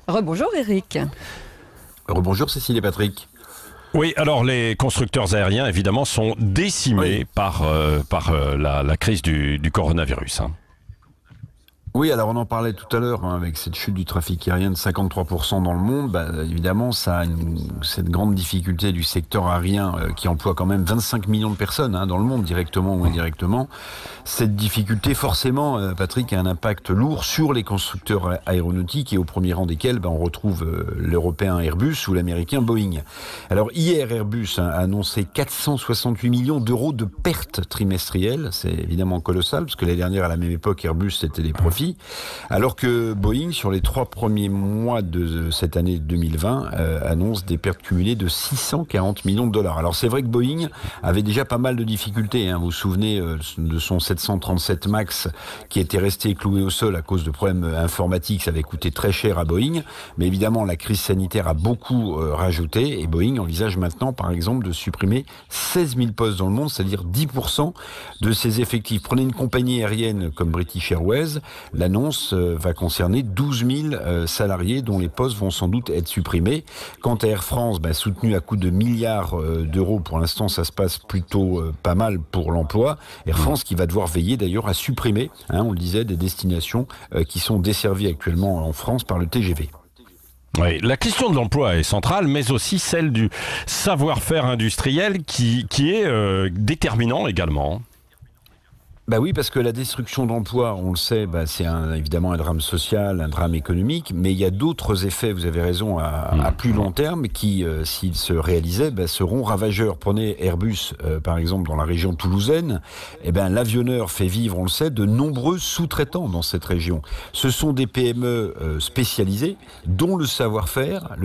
Rebonjour Eric. Rebonjour Cécile et Patrick. Oui, alors les constructeurs aériens, évidemment, sont décimés par la crise du coronavirus. Oui, alors on en parlait tout à l'heure, avec cette chute du trafic aérien de 53% dans le monde, évidemment, ça a cette grande difficulté du secteur aérien qui emploie quand même 25 millions de personnes dans le monde, directement ou indirectement. Cette difficulté, forcément, Patrick, a un impact lourd sur les constructeurs aéronautiques et au premier rang desquels on retrouve l'européen Airbus ou l'américain Boeing. Alors hier, Airbus a annoncé 468 millions d'euros de pertes trimestrielles. C'est évidemment colossal, parce que l'année dernière, à la même époque, Airbus, c'était des profits. Alors que Boeing, sur les 3 premiers mois de cette année 2020, annonce des pertes cumulées de 640 millions de dollars. Alors c'est vrai que Boeing avait déjà pas mal de difficultés. Vous vous souvenez de son 737 MAX qui était resté cloué au sol à cause de problèmes informatiques. Ça avait coûté très cher à Boeing. Mais évidemment, la crise sanitaire a beaucoup rajouté. Et Boeing envisage maintenant, par exemple, de supprimer 16 000 postes dans le monde, c'est-à-dire 10% de ses effectifs. Prenez une compagnie aérienne comme British Airways. L'annonce va concerner 12 000 salariés dont les postes vont sans doute être supprimés. Quant à Air France, soutenu à coût de milliards d'euros, pour l'instant ça se passe plutôt pas mal pour l'emploi. Air France qui va devoir veiller d'ailleurs à supprimer, on le disait, des destinations qui sont desservies actuellement en France par le TGV. Oui, la question de l'emploi est centrale, mais aussi celle du savoir-faire industriel qui est déterminant également. Oui, parce que la destruction d'emplois, on le sait, c'est évidemment un drame social, un drame économique, mais il y a d'autres effets, vous avez raison, à plus long terme, qui, s'ils se réalisaient, seront ravageurs. Prenez Airbus, par exemple, dans la région toulousaine, l'avionneur fait vivre, on le sait, de nombreux sous-traitants dans cette région. Ce sont des PME spécialisées, dont le savoir-faire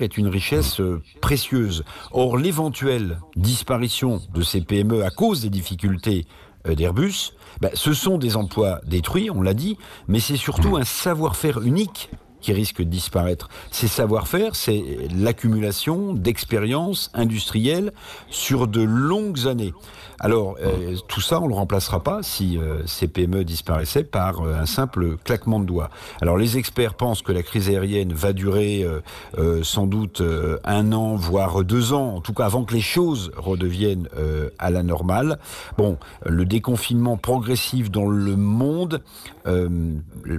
est une richesse précieuse. Or, l'éventuelle disparition de ces PME à cause des difficultés d'Airbus, ce sont des emplois détruits, on l'a dit, mais c'est surtout un savoir-faire unique qui risque de disparaître. Ces savoir-faire, c'est l'accumulation d'expériences industrielles sur de longues années. Alors, tout ça, on ne le remplacera pas si ces PME disparaissaient par un simple claquement de doigts. Alors, les experts pensent que la crise aérienne va durer sans doute 1 an, voire 2 ans, en tout cas avant que les choses redeviennent à la normale. Bon, le déconfinement progressif dans le monde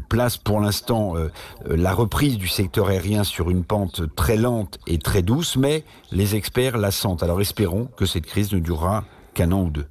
place pour l'instant la reprise du secteur aérien sur une pente très lente et très douce, mais les experts la sentent. Alors espérons que cette crise ne durera qu'1 an ou 2.